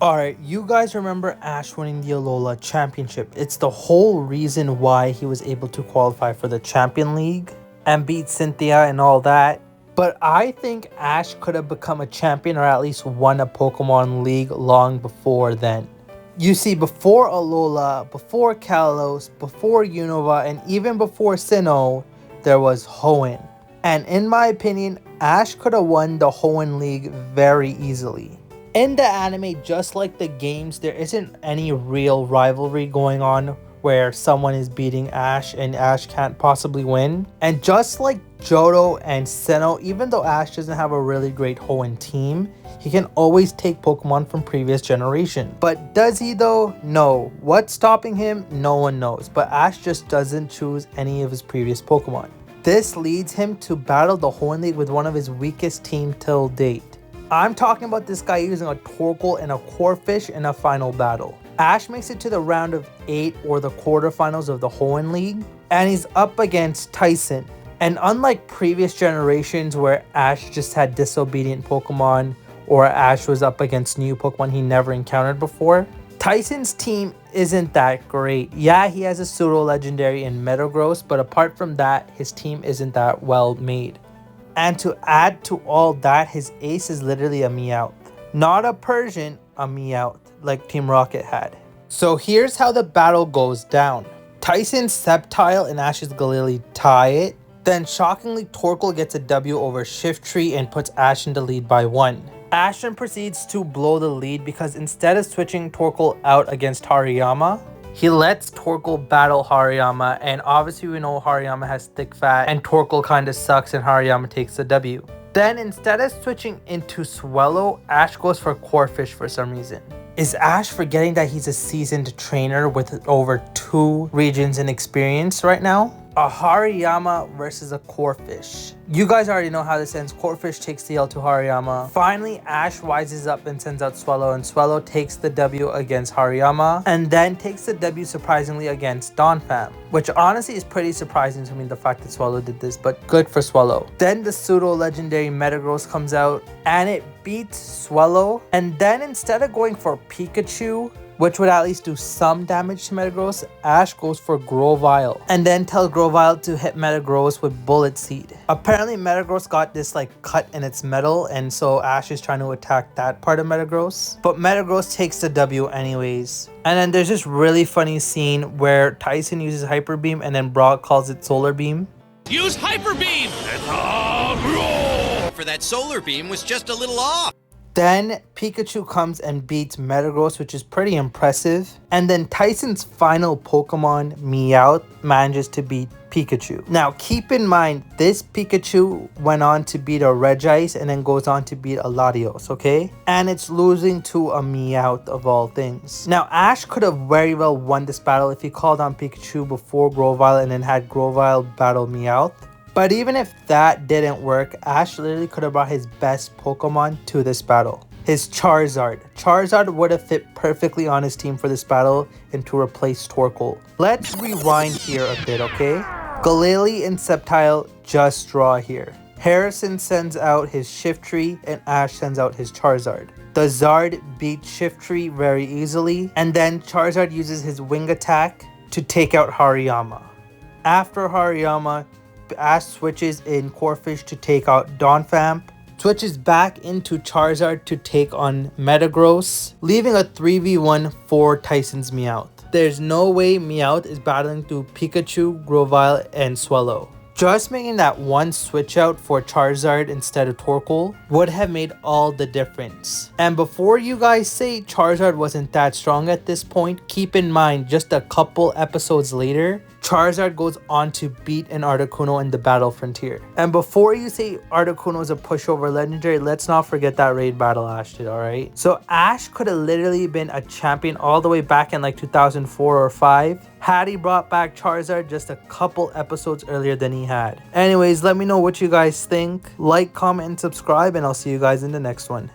Alright, you guys remember Ash winning the Alola Championship. It's the whole reason why he was able to qualify for the Champion League and beat Cynthia and all that. But I think Ash could have become a champion or at least won a Pokemon League long before then. You see, before Alola, before Kalos, before Unova, and even before Sinnoh, there was Hoenn. And in my opinion, Ash could have won the Hoenn League very easily. In the anime, just like the games, there isn't any real rivalry going on where someone is beating Ash and Ash can't possibly win. And just like Johto and Sinnoh, even though Ash doesn't have a really great Hoenn team, he can always take Pokemon from previous generation. But does he though? No. What's stopping him? No one knows. But Ash just doesn't choose any of his previous Pokemon. This leads him to battle the Hoenn League with one of his weakest team till date. I'm talking about this guy using a Torkoal and a Corphish in a final battle. Ash makes it to the round of 8 or the quarterfinals of the Hoenn League, and he's up against Tyson. And unlike previous generations where Ash just had disobedient Pokemon or Ash was up against new Pokemon he never encountered before, Tyson's team isn't that great. Yeah, he has a pseudo legendary in Metagross, but apart from that, his team isn't that well made. And to add to all that, his ace is literally a Meowth. Not a Persian, a Meowth, like Team Rocket had. So here's how the battle goes down. Tyson's Sceptile and Ash's Galili tie it. Then shockingly, Torkoal gets a W over Shiftry and puts Ash in the lead by 1. Ash then proceeds to blow the lead because instead of switching Torkoal out against Hariyama, he lets Torkoal battle Hariyama, and obviously we know Hariyama has thick fat and Torkoal kinda sucks and Hariyama takes the W. Then instead of switching into Swellow, Ash goes for Corphish for some reason. Is Ash forgetting that he's a seasoned trainer with over 2 regions in experience right now? A Hariyama versus a Corphish. You guys already know how this ends. Corphish takes the L to Hariyama. Finally, Ash wises up and sends out Swellow, and Swellow takes the W against Hariyama, and then takes the W surprisingly against Donphan, which honestly is pretty surprising to me, the fact that Swellow did this, but good for Swellow. Then the pseudo-legendary Metagross comes out, and it beats Swellow, and then instead of going for Pikachu, which would at least do some damage to Metagross, Ash goes for Grovyle and then tells Grovyle to hit Metagross with Bullet Seed. Apparently Metagross got this like cut in its metal, and so Ash is trying to attack that part of Metagross. But Metagross takes the W anyways. And then there's this really funny scene where Tyson uses Hyper Beam and then Brock calls it Solar Beam. Use Hyper Beam! For that Solar Beam was just a little off. Then Pikachu comes and beats Metagross, which is pretty impressive. And then Tyson's final Pokemon, Meowth, manages to beat Pikachu. Now keep in mind, this Pikachu went on to beat a Regice and then goes on to beat a Latios, okay? And it's losing to a Meowth of all things. Now Ash could have very well won this battle if he called on Pikachu before Grovyle and then had Grovyle battle Meowth. But even if that didn't work, Ash literally could have brought his best Pokemon to this battle. His Charizard. Charizard would have fit perfectly on his team for this battle and to replace Torkoal. Let's rewind here a bit, okay? Galili and Sceptile just draw here. Harrison sends out his Shiftry and Ash sends out his Charizard. The Zard beats Shiftry very easily, and then Charizard uses his Wing Attack to take out Hariyama. After Hariyama, Ash switches in Corphish to take out Donphan, switches back into Charizard to take on Metagross, leaving a 3v1 for Tyson's Meowth. There's no way Meowth is battling through Pikachu, Grovyle, and Swellow. Just making that one switch out for Charizard instead of Torkoal would have made all the difference. And before you guys say Charizard wasn't that strong at this point, keep in mind just a couple episodes later, Charizard goes on to beat an Articuno in the Battle Frontier. And before you say Articuno is a pushover legendary, let's not forget that raid battle Ash did, alright? So Ash could have literally been a champion all the way back in like 2004 or 5 had he brought back Charizard just a couple episodes earlier than he had. Anyways, let me know what you guys think. Like, comment, and subscribe, and I'll see you guys in the next one.